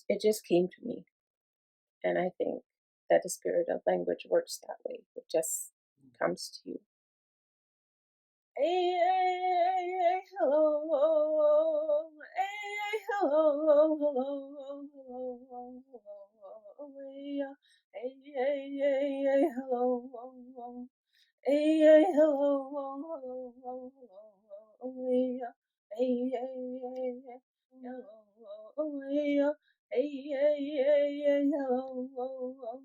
it just came to me. And I think that the spirit of language works that way. It just comes to you. Hey, hey, hey, hello. Hey, hello, hello, hello, hello. Hey, hey, hey, hello. Hey, hey, hello, hello, hello, hello. Hey, hey, hey, hello. Hey, hey, hey, hello.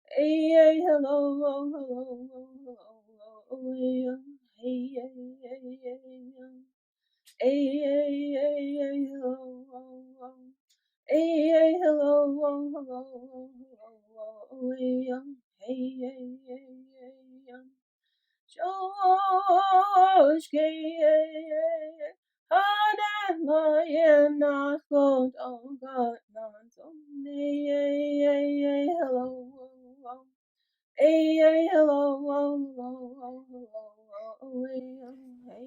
Hey, hey, hello, hello, hello. Hey, hey, hey, hey, hey, hey, hello. Hey, hey, hello, hello, hello. Hey, hey, hey, George,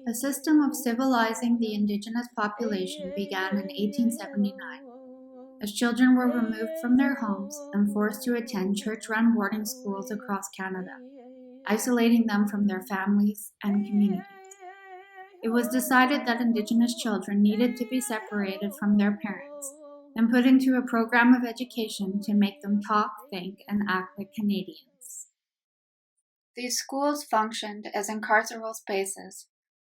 A system of civilizing the indigenous population began in 1879, as children were removed from their homes and forced to attend church-run boarding schools across Canada, isolating them from their families and communities. It was decided that Indigenous children needed to be separated from their parents and put into a program of education to make them talk, think, and act like Canadians. These schools functioned as incarceral spaces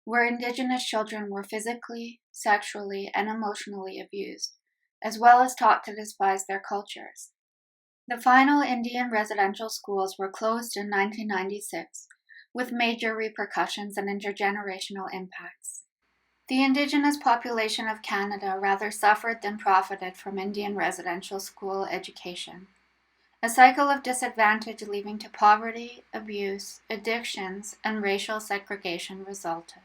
where Indigenous children were physically, sexually, and emotionally abused, as well as taught to despise their cultures. The final Indian residential schools were closed in 1996, with major repercussions and intergenerational impacts. The Indigenous population of Canada rather suffered than profited from Indian residential school education. A cycle of disadvantage leading to poverty, abuse, addictions, and racial segregation resulted.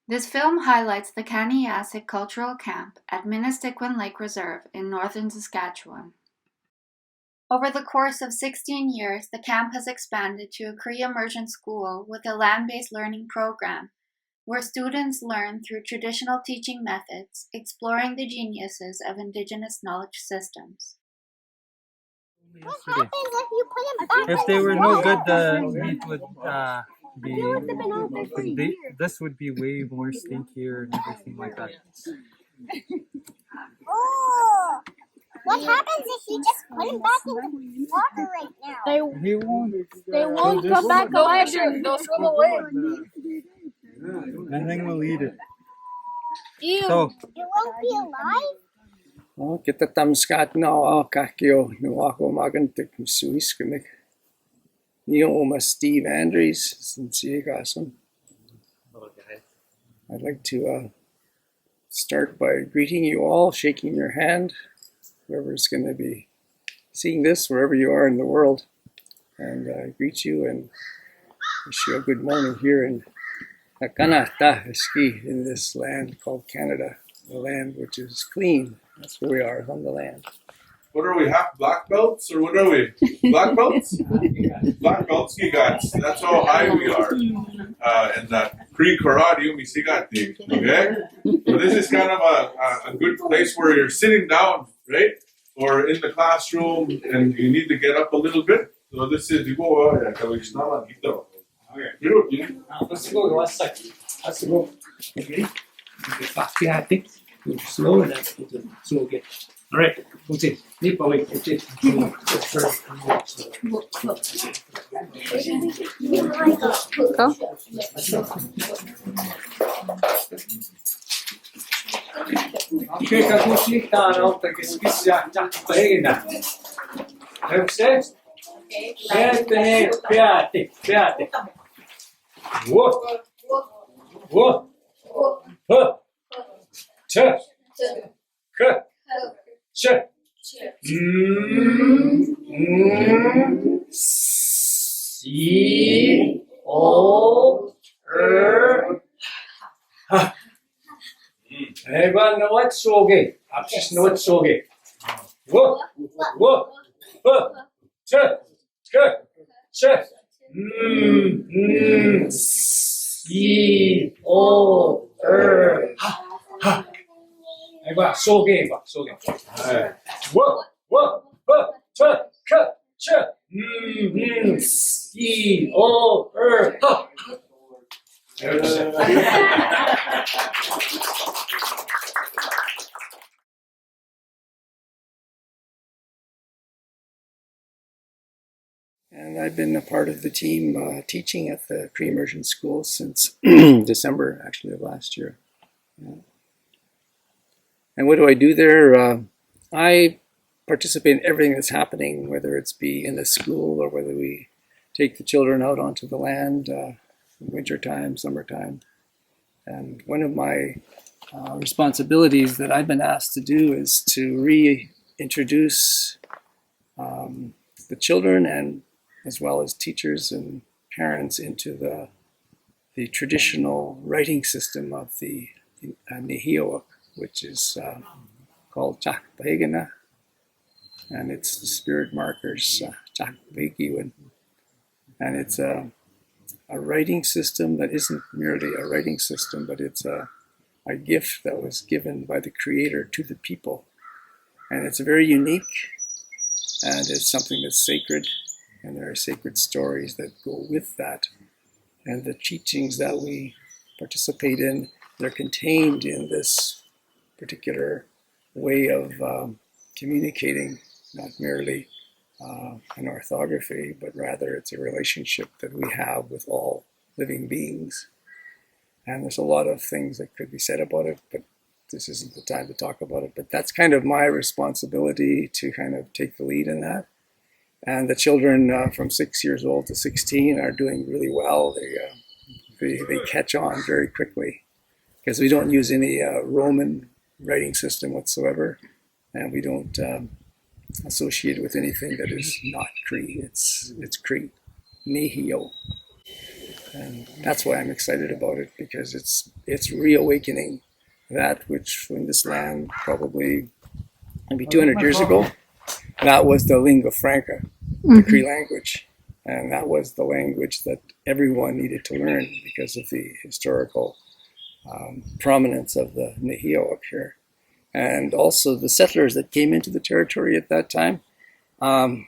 This film highlights the Kaniasik Cultural Camp at Ministikwin Lake Reserve in northern Saskatchewan. Over the course of 16 years, the camp has expanded to a Cree immersion school with a land-based learning program, where students learn through traditional teaching methods, exploring the geniuses of Indigenous knowledge systems. What happens if you put them back? If they were no good, the meat would be. This would be way more stinkier and everything like that. Oh, what happens if you just put him back in the water right now? They won't come back alive. They'll swim away. Nothing will eat it. Ew. So, it won't be alive? Oh, kita tamskat na ako kakyo no ako magantik ni Suiskimik. Niyo oma Steve Andrews sincere kason. I'd like to start by greeting you all, shaking your hand, whoever's going to be seeing this, wherever you are in the world, and greet you and wish you a good morning here in Hakanata Ski in this land called Canada, the land which is clean. That's where we are, on the land. What are we, half black belts, or what are we? Black belts? Black belts, gigats. That's how high we are. In that pre-karate, umisigati. Okay? So this is kind of a good place where you're sitting down, right? Or in the classroom, and you need to get up a little bit. So this is, let's go to one second. Let's go. Okay. Back to I think. Slow and then slow again. All right. What's it? Nip away. What's it? Go. Okay, kagusi tano tagiskisya takpahina. Você? Piate. Whoa. Ch. Si. O. Ha. Everyone know what's so gay. I just know what's so gay. Whoa. Ch. 이, 오, 하. 해봐, 쏘게 해봐, 쏘게. 이, 오, 하. And I've been a part of the team teaching at the pre-immersion school since December, actually, of last year. Yeah. And what do I do there? I participate in everything that's happening, whether it's be in the school or whether we take the children out onto the land wintertime, summertime. And one of my responsibilities that I've been asked to do is to reintroduce the children and as well as teachers and parents into the traditional writing system of the Nihioak, which is called Chakpahegana, and it's the spirit markers, Chakpahikiwan. And it's a writing system that isn't merely a writing system, but it's a gift that was given by the Creator to the people. And it's very unique, and it's something that's sacred, and there are sacred stories that go with that. And the teachings that we participate in, they're contained in this particular way of communicating, not merely an orthography, but rather it's a relationship that we have with all living beings. And there's a lot of things that could be said about it, but this isn't the time to talk about it. But that's kind of my responsibility to kind of take the lead in that. And the children from 6 years old to 16 are doing really well. They catch on very quickly because we don't use any Roman writing system whatsoever, and we don't associate it with anything that is not Cree. It's Cree, Nihio, and that's why I'm excited about it, because it's reawakening that which in this land probably maybe 200 years ago, that was the lingua franca, the Cree language. And that was the language that everyone needed to learn because of the historical prominence of the Nihio up here. And also the settlers that came into the territory at that time,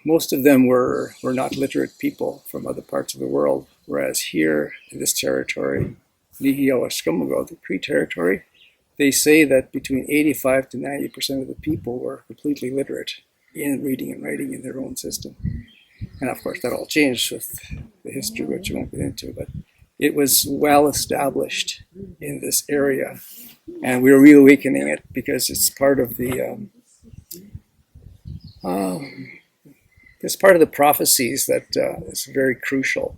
most of them were not literate people from other parts of the world. Whereas here in this territory, Nihio Eskumago, the Cree territory, they say that between 85 to 90% of the people were completely literate in reading and writing in their own system. And of course, that all changed with the history, which we won't get into, but it was well established in this area. And we're reawakening it because it's part of the prophecies that is very crucial,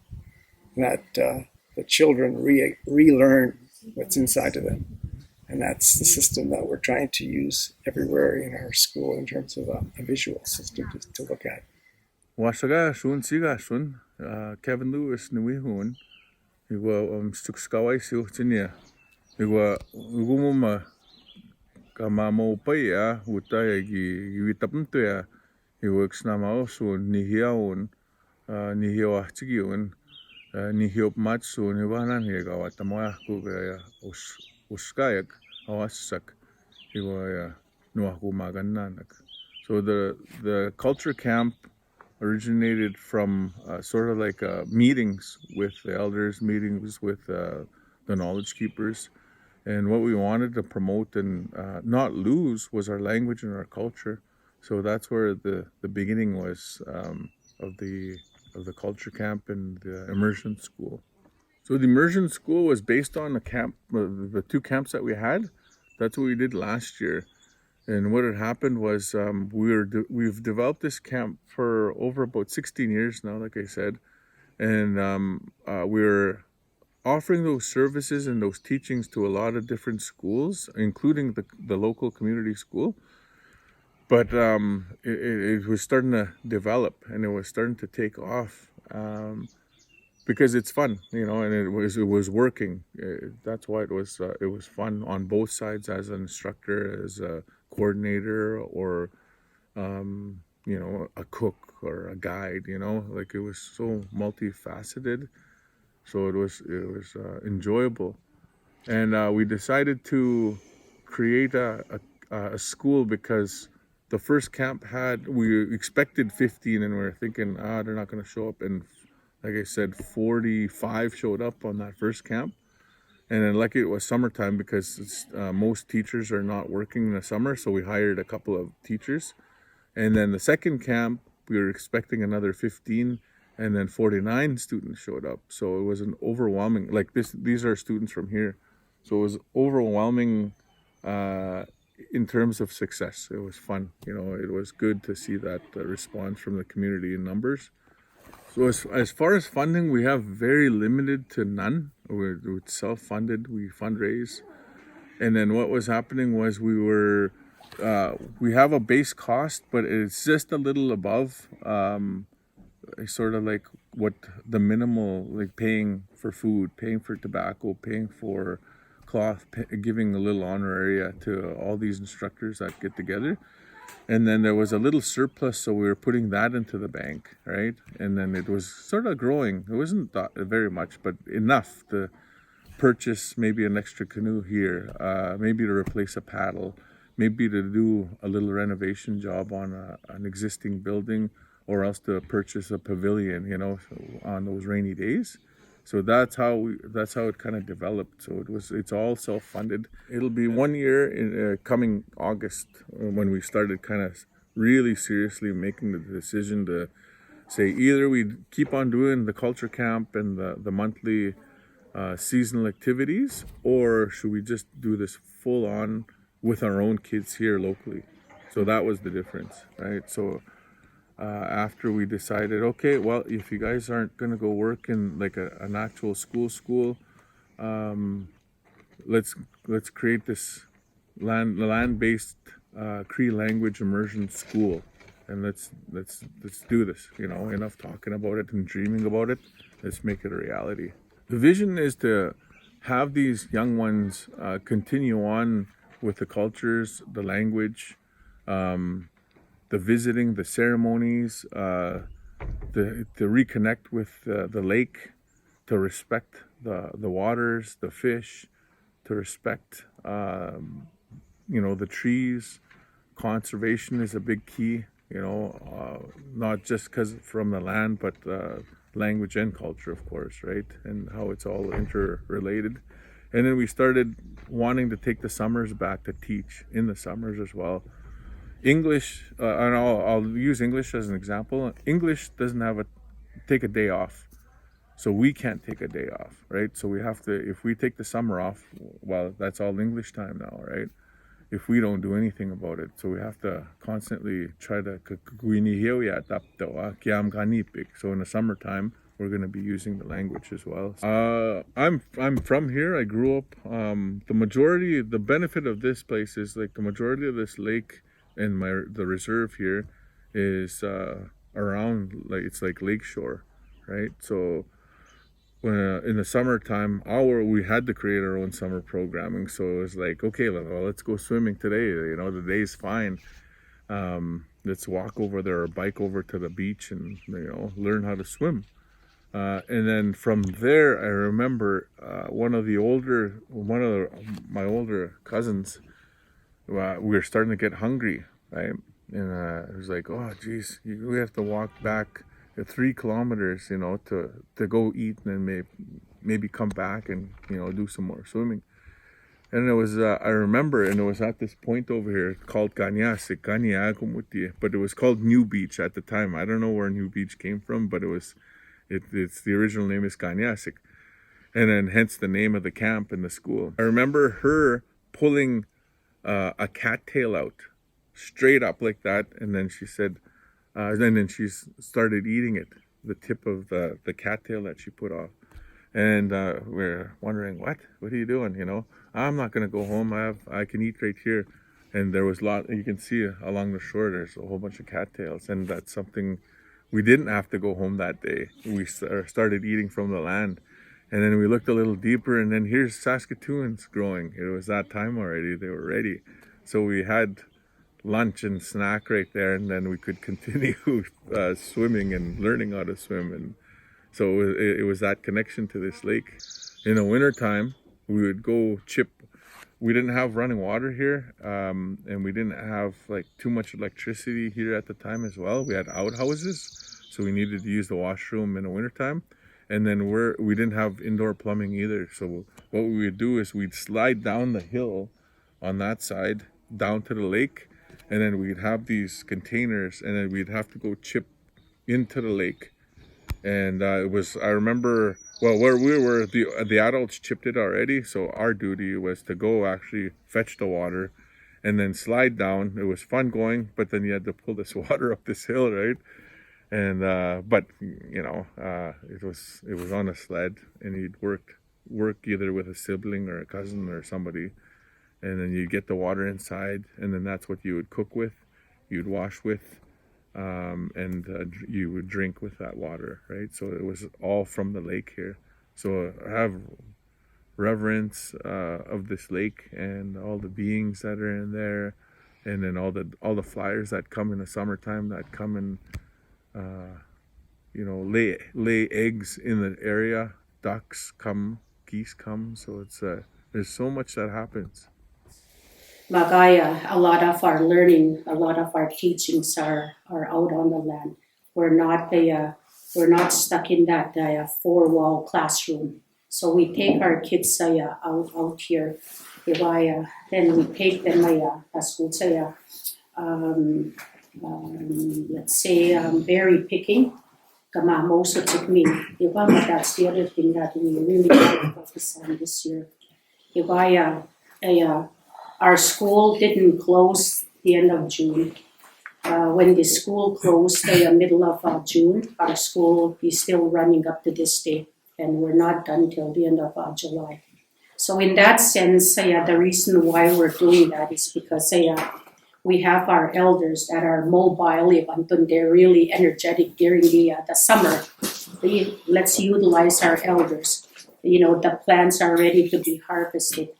that the children relearn what's inside of them. And that's the system that we're trying to use everywhere in our school in terms of a visual system to look at. Wasaga shun siga shun Kevin Lewis Nuihun Igwa Stukskawai Siltinia Igwa Ugumuma Kamamo Paya Utaya Gitapuntia Igwa Xnamaosun Nihiaun Nihioachtigiun Nihiop Matsu Nivanan Higawa Tamoya Kugaya Uskayak Awasak Igwa Nuakumagananak. So the culture camp originated from sort of like meetings with the elders, meetings with the knowledge keepers. And what we wanted to promote and not lose was our language and our culture. So that's where the beginning was of the culture camp and the immersion school. So the immersion school was based on the two camps that we had. That's what we did last year. And what had happened was we've developed this camp for over about 16 years now, like I said. And we're offering those services and those teachings to a lot of different schools, including the local community school. But it was starting to develop and it was starting to take off because it's fun, and it was working. That's why it was fun on both sides, as an instructor, as a coordinator, or a cook or a guide. Like it was so multifaceted. So it was enjoyable. And we decided to create a school because the first camp we expected 15, and we were thinking, they're not going to show up. And like I said, 45 showed up on that first camp. And then lucky it was summertime because most teachers are not working in the summer. So we hired a couple of teachers. And then the second camp, we were expecting another 15, and then 49 students showed up. So it was an overwhelming, like these are students from here. So it was overwhelming in terms of success. It was fun. It was good to see that response from the community in numbers. So as far as funding, we have very limited to none. We're self-funded, we fundraise. And then what was happening was we have a base cost, but it's just a little above sort of like what the minimal, like paying for food, paying for tobacco, paying for cloth, giving a little honoraria to all these instructors that get together. And then there was a little surplus, so we were putting that into the bank, right? And then it was sort of growing. It wasn't very much, but enough to purchase maybe an extra canoe here, maybe to replace a paddle, maybe to do a little renovation job on an existing building, or else to purchase a pavilion, on those rainy days. So that's how it kind of developed. So it's all self-funded. It'll be 1 year in coming August when we started kind of really seriously making the decision to say either we keep on doing the culture camp and the monthly seasonal activities, or should we just do this full on with our own kids here locally. So that was the difference, right? So after we decided, okay, well, if you guys aren't going to go work in like an actual school, let's create this land-based Cree language immersion school, and let's do this. Enough talking about it and dreaming about it. Let's make it a reality. The vision is to have these young ones continue on with the cultures, the language, the visiting, the ceremonies, to reconnect with the lake, to respect the waters, the fish, to respect the trees. Conservation is a big key, not just because from the land, but language and culture, of course, right? And how it's all interrelated. And then we started wanting to take the summers back to teach in the summers as well. English, and I'll use English as an example. English doesn't take a day off. So we can't take a day off, right? So we have to, if we take the summer off, well, that's all English time now, right? If we don't do anything about it. So we have to constantly try to, so in the summertime, we're going to be using the language as well. I'm from here. I grew up. The benefit of this place is like the majority of this lake and the reserve here is around, like it's like lakeshore, right? So when in the summertime, we had to create our own summer programming. So it was like, okay, well, let's go swimming today. The day's fine. Let's walk over there or bike over to the beach and learn how to swim. And then from there, I remember one of my older cousins. We were starting to get hungry, right? And it was like, oh, geez, we have to walk back 3 kilometers, to go eat and then maybe come back and do some more swimming. And it was I remember, and it was at this point over here called Kanyasik, but it was called New Beach at the time. I don't know where New Beach came from, but it's the original name is Kanyasik, and then hence the name of the camp and the school. I remember her pulling a cattail out straight up like that, and then she said, then she started eating it, the tip of the cattail that she put off. And we're wondering, what are you doing? I'm not going to go home. I can eat right here. And there was you can see along the shore, there's a whole bunch of cattails. And that's something, we didn't have to go home that day. We started eating from the land. And then we looked a little deeper, and then here's Saskatoon's growing. It was that time already. They were ready. So we had lunch and snack right there, and then we could continue swimming and learning how to swim. And So it was that connection to this lake. In the wintertime, we would go chip. We didn't have running water here, and we didn't have like too much electricity here at the time as well. We had outhouses, so we needed to use the washroom in the wintertime. And then we didn't have indoor plumbing either. So what we would do is we'd slide down the hill on that side down to the lake, and then we'd have these containers, and then we'd have to go chip into the lake. And I remember, well, where we were, the adults chipped it already, so our duty was to go actually fetch the water and then slide down. It was fun going, but then you had to pull this water up this hill, right? And but you know, it was on a sled, and you'd work either with a sibling or a cousin or somebody, and then you'd get the water inside, and then that's what you would cook with, you'd wash with, and you would drink with that water, right? So it was all from the lake here. So I have reverence of this lake and all the beings that are in there, and then all the flyers that come in the summertime that come and you know, lay eggs in the area. Ducks come, geese come. So it's there's so much that happens. Magaya, a lot of our learning, a lot of our teachings are out on the land. We're not stuck in that 4-wall classroom. So we take our kids out here. Then we take them let's say berry picking. That's the other thing that we really try to focus on this year. Our school didn't close the end of June. When the school closed the middle of June, our school is still running up to this day, and we're not done till the end of July. So in that sense, the reason why we're doing that is because we have our elders that are mobile, they're really energetic during the summer. Let's utilize our elders. You know, the plants are ready to be harvested.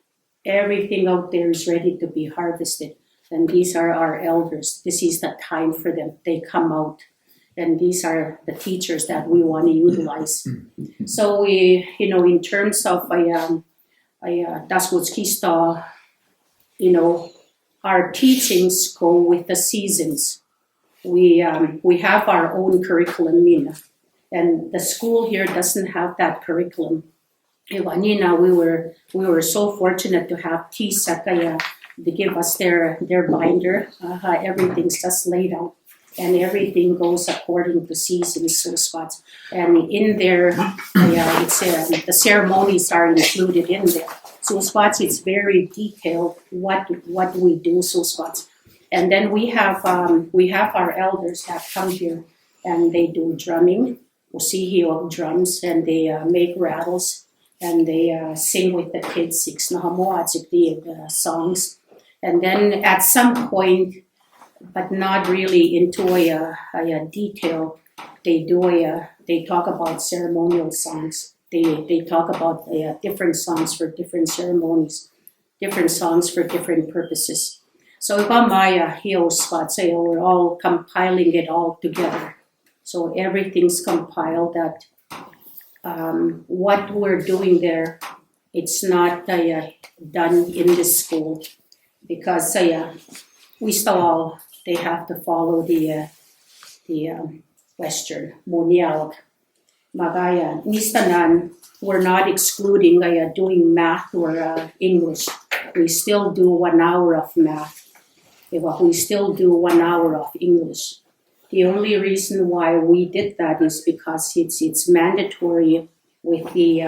Everything out there is ready to be harvested. And these are our elders. This is the time for them. They come out. And these are the teachers that we want to utilize. So we, you know, in terms of Dasgutskista, you know, our teachings go with the seasons. We have our own curriculum, and the school here doesn't have that curriculum. We were so fortunate to have T-Sakaya to give us their binder. Everything's just laid out, and everything goes according to seasons, so spots. And in there, the ceremonies are included in there. So spots, it's very detailed what we do, so spots. And then we have our elders that come here, and they do drumming. Usihio drums, and they make rattles, and they sing with the kids the songs. And then at some point, but not really into a detail, they talk about ceremonial songs. They talk about different songs for different ceremonies, different songs for different purposes. So we're all compiling it all together. So everything's compiled that what we're doing there, it's not done in this school, because we still they have to follow the Western Muniaog. Magaya, Nistanan, we're not excluding doing math or English. We still do 1 hour of math. We still do 1 hour of English. The only reason why we did that is because it's mandatory with the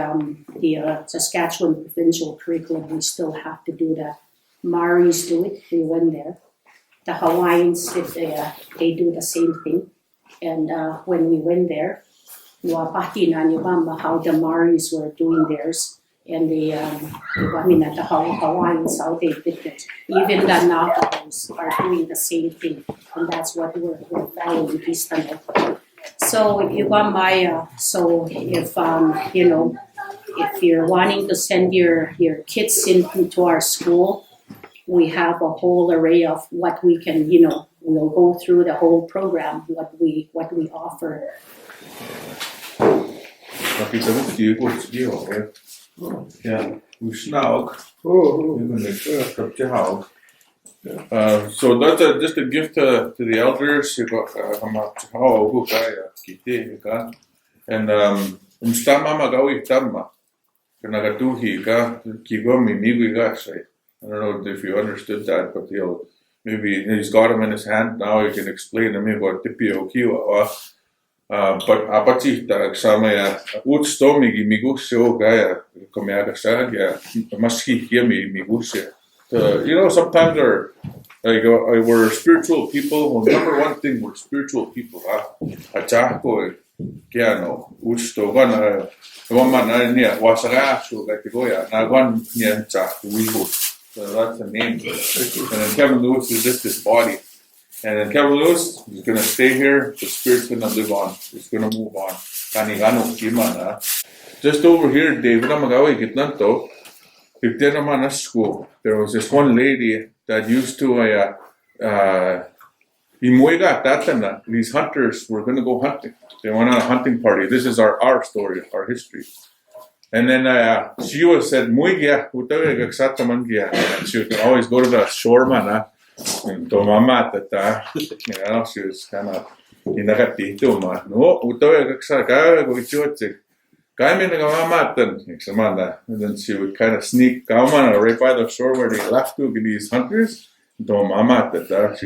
Saskatchewan provincial curriculum. We still have to do that. Maoris do it. We went there. The Hawaiians, they do the same thing. And when we went there, how the Maoris were doing theirs, and the Hawaiians, how they did it. Even the Navajos are doing the same thing, and that's what we're following this time. So if if you're wanting to send your kids into our school, we have a whole array of what we can, we'll go through the whole program, what we offer. Nakita mo tiyo, yeah, Usnaug. So that's just a gift to the elders. And umstama magawi tama. Kanagatuhi ka kigomi migigasay. I don't know if you understood that, but maybe he's got him in his hand now. He can explain to me what tipio kiwa. But apatita samaya utstomi migusio gaya komiaga saga maski hiami migusia. Sometimes we're spiritual people. Well, number one thing, we're spiritual people. Achako kiano usto gana goma na wasaga so gatigoya na gon nienta wihu. So that's the name. And then Kevin Lewis is just this body. And then Kevin Lewis is going to stay here. The spirit's going to live on. It's going to move on. Just over here, David Amagawi Gitlanto, school. There was this one lady that used to these hunters were going to go hunting. They went on a hunting party. This is our story, our history. And then she said, she would always go to the shore, man. And to mama she was kind of inakatito ma. No, and then she would kind of sneak right by the shore where they left to these hunters. She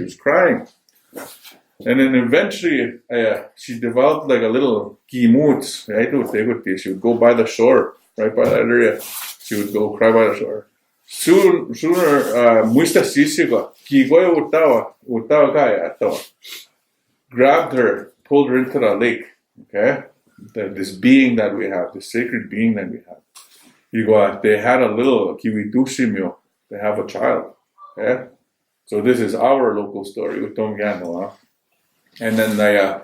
was crying. And then eventually she developed like a little kimut. She would go by the shore, right by that area. She would go cry by the shore. Sooner, muista sisiga, kigoya utawa kaya atawa. Grabbed her, pulled her into the lake. Okay, this being that we have, this sacred being that we have. They had a little kiwidushimyo. They have a child. Okay, so this is our local story. And then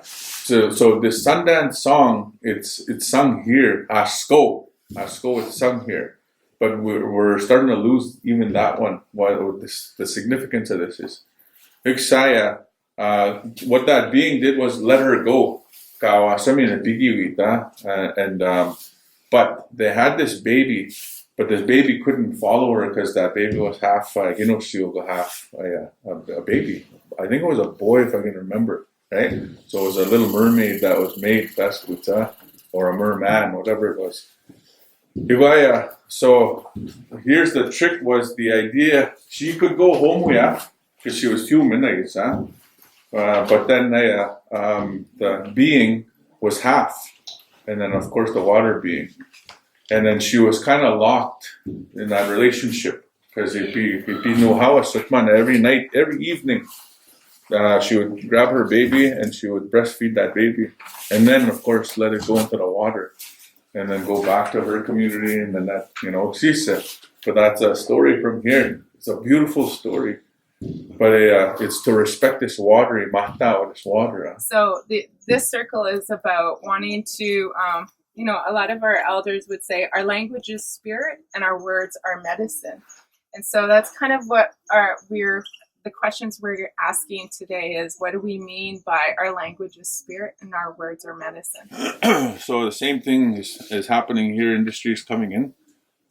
so this Sundance song, it's sung here. Asko, it's sung here. But we're starting to lose even that one. The significance of this is, what that being did was let her go. But they had this baby, but this baby couldn't follow her because that baby was half half a baby. I think it was a boy, if I can remember, right? So it was a little mermaid that was made or a merman, whatever it was. So here's the trick: was the idea she could go home because she was human, I guess. But then the being was half, and then of course the water being, and then she was kind of locked in that relationship because it'd be no house. Every night, every evening, she would grab her baby and she would breastfeed that baby, and then of course let it go into the water. And then go back to her community, and then that, she said. But that's a story from here. It's a beautiful story. But it's to respect this water, this water. So this circle is about wanting to, a lot of our elders would say our language is spirit and our words are medicine. And so that's kind of what the questions we're asking today is, what do we mean by our language is spirit and our words are medicine? So the same thing is happening here. Industry is coming in,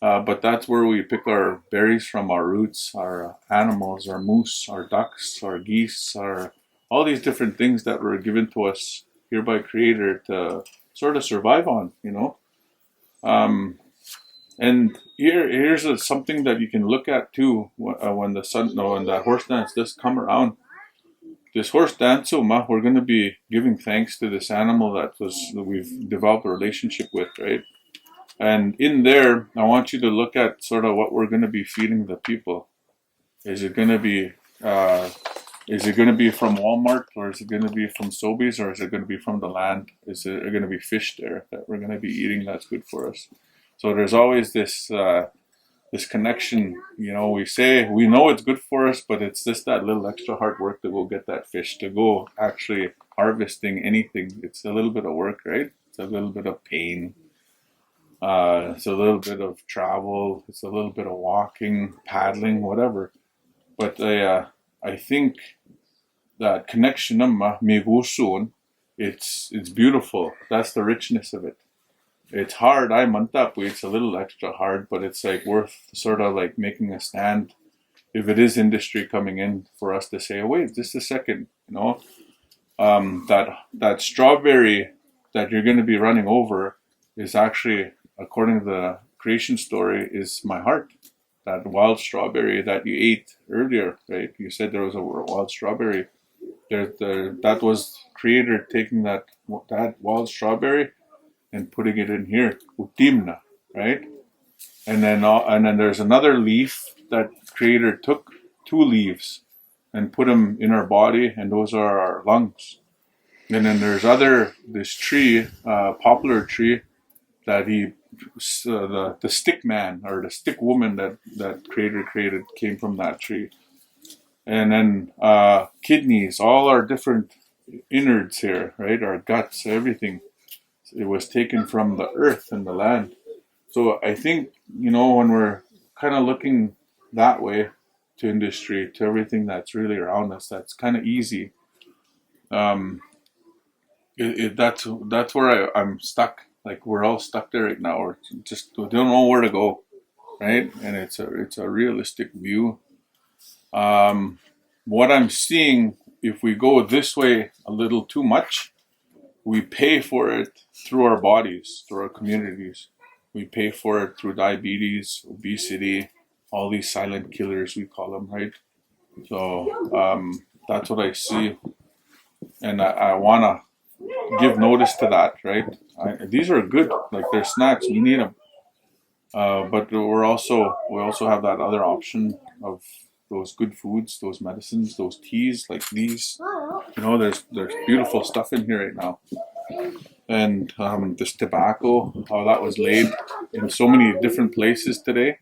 but that's where we pick our berries from, our roots, our animals, our moose, our ducks, our geese, all these different things that were given to us here by Creator to sort of survive on, And here's something that you can look at too when that horse dance does come around. This horse dance, we're going to be giving thanks to this animal that we've developed a relationship with, right? And in there, I want you to look at sort of what we're going to be feeding the people. Is it going to be from Walmart, or is it going to be from Sobeys, or is it going to be from the land? Is it going to be fish there that we're going to be eating that's good for us? So there's always this connection, we say, we know it's good for us, but it's just that little extra hard work to go get that fish, to go actually harvesting anything. It's a little bit of work, right? It's a little bit of pain. It's a little bit of travel. It's a little bit of walking, paddling, whatever. But I think that connection, it's beautiful. That's the richness of it. it's hard. I mantap. It's a little extra hard, but it's like worth sort of like making a stand. If it is industry coming in for us to say, oh, wait, just a second, that strawberry that you're going to be running over is actually, according to the creation story, is my heart. That wild strawberry that you ate earlier, right? You said there was a wild strawberry. That was Creator taking that wild strawberry and putting it in here, utimna, right? And then there's another leaf that Creator took 2 leaves and put them in our body, and those are our lungs. And then there's this tree, poplar tree, that the stick man or the stick woman that Creator created came from that tree. And then kidneys, all our different innards here, right? Our guts, everything. It was taken from the earth and the land. So I think, when we're kind of looking that way to industry, to everything that's really around us, that's kind of easy. That's where I'm stuck. Like we're all stuck there right now. We don't know where to go, right? And it's a realistic view. What I'm seeing, if we go this way a little too much, we pay for it through our bodies, through our communities. We pay for it through diabetes, obesity, all these silent killers, we call them, right? So that's what I see. And I want to give notice to that, right? These are good, like they're snacks, we need them. But we also have that other option of those good foods, those medicines, those teas like these. There's beautiful stuff in here right now. And this tobacco, how that was laid in so many different places today,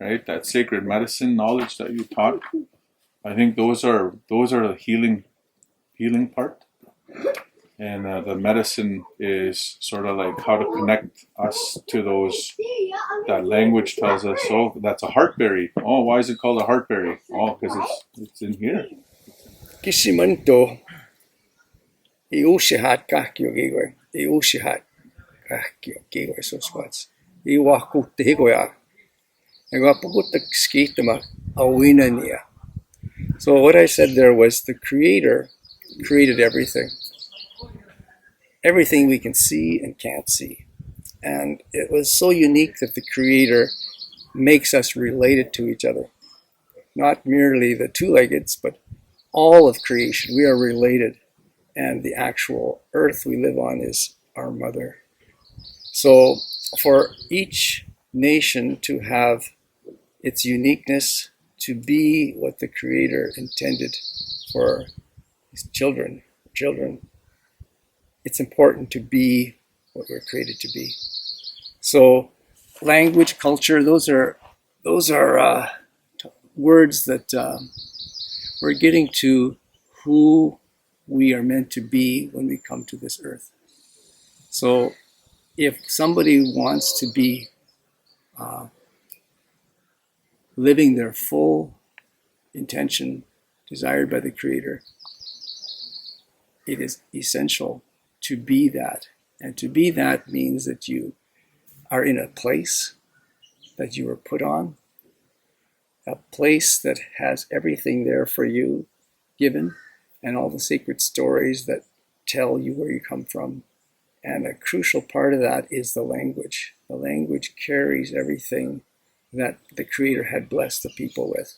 right? That sacred medicine knowledge that you taught. I think those are the healing part. And the medicine is sort of like how to connect us to those. That language tells us, oh, that's a heartberry. Oh, why is it called a heartberry? Oh, because it's in here. Kisimanto, iushihat kahkio gigoy, iushihat kahkio gigoy so squats. Iwakut higoya. Nagapukut skitama awinania. So what I said there was the Creator created everything. Everything we can see and can't see. And it was so unique that the Creator makes us related to each other. Not merely the two-leggeds, but all of creation. We are related. And the actual earth we live on is our mother. So for each nation to have its uniqueness, to be what the Creator intended for his children, it's important to be what we're created to be. So language, culture, those are words that we're getting to who we are meant to be when we come to this earth. So if somebody wants to be living their full intention desired by the Creator, it is essential to be that. And to be that means that you are in a place that you were put on, a place that has everything there for you given, and all the sacred stories that tell you where you come from. And a crucial part of that is the language. The language carries everything that the Creator had blessed the people with,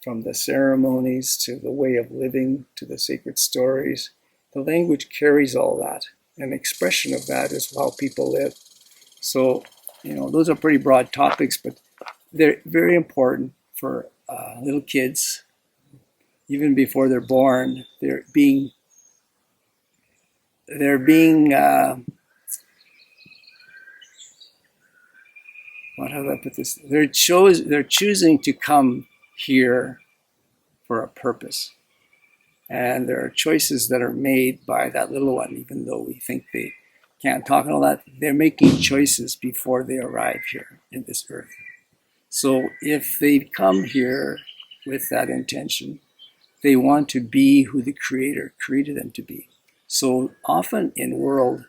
from the ceremonies to the way of living to the sacred stories. The language carries all that. An expression of that is how people live. So, those are pretty broad topics, but they're very important for little kids. Even before they're born, they're being how do I put this? They're choosing to come here for a purpose. And there are choices that are made by that little one, even though we think they can't talk and all that. They're making choices before they arrive here in this earth. So if they come here with that intention, they want to be who the Creator created them to be. So often in world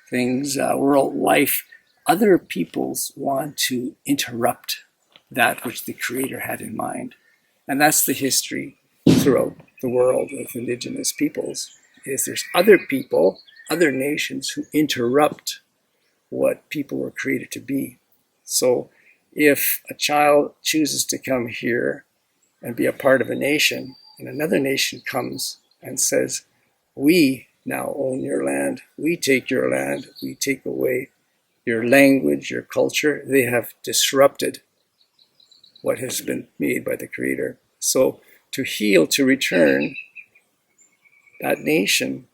things, world life, other peoples want to interrupt that which the Creator had in mind. And that's the history throughout the world of indigenous peoples, is there's other people, other nations who interrupt what people were created to be. So if a child chooses to come here and be a part of a nation, and another nation comes and says, we now own your land, we take your land, we take away your language, your culture, they have disrupted what has been made by the Creator. So to heal, to return that nation,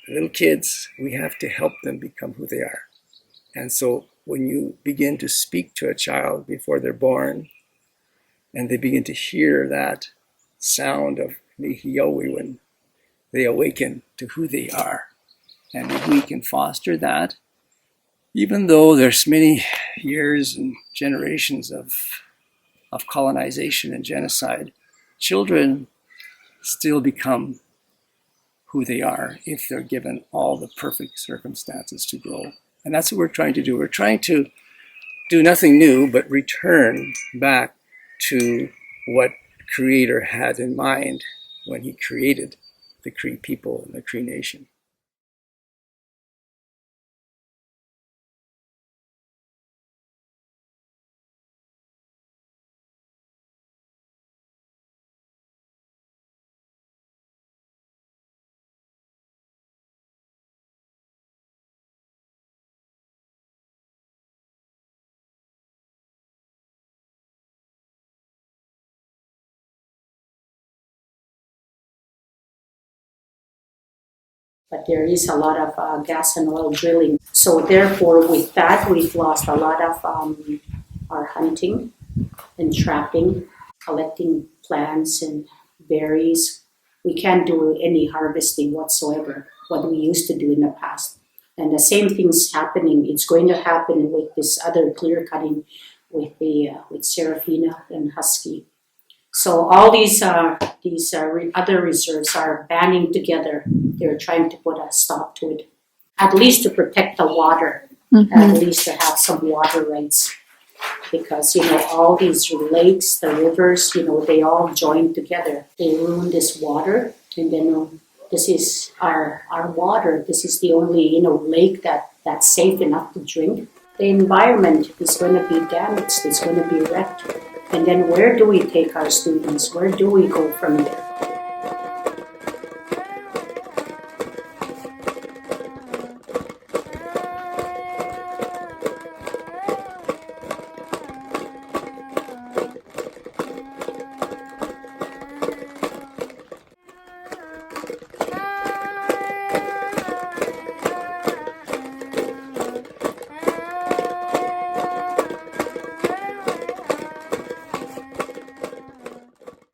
little kids, we have to help them become who they are. And so when you begin to speak to a child before they're born, and they begin to hear that sound of Nihiyowi when they awaken to who they are, and if we can foster that, even though there's many years and generations of colonization and genocide, children still become who they are if they're given all the perfect circumstances to grow. And that's what we're trying to do. We're trying to do nothing new, but return back to what Creator had in mind when He created the Cree people and the Cree nation. But there is a lot of gas and oil drilling. So therefore, with that, we've lost a lot of our hunting and trapping, collecting plants and berries. We can't do any harvesting whatsoever, what we used to do in the past. And the same thing's happening. It's going to happen with this other clear cutting with Serafina and Husky. So all these other reserves are banding together. They're trying to put a stop to it, at least to protect the water, at least to have some water rights. Because, all these lakes, the rivers, they all join together. They ruin this water, and then this is our water. This is the only, lake that's safe enough to drink. The environment is going to be damaged. It's going to be wrecked. And then where do we take our students? Where do we go from there?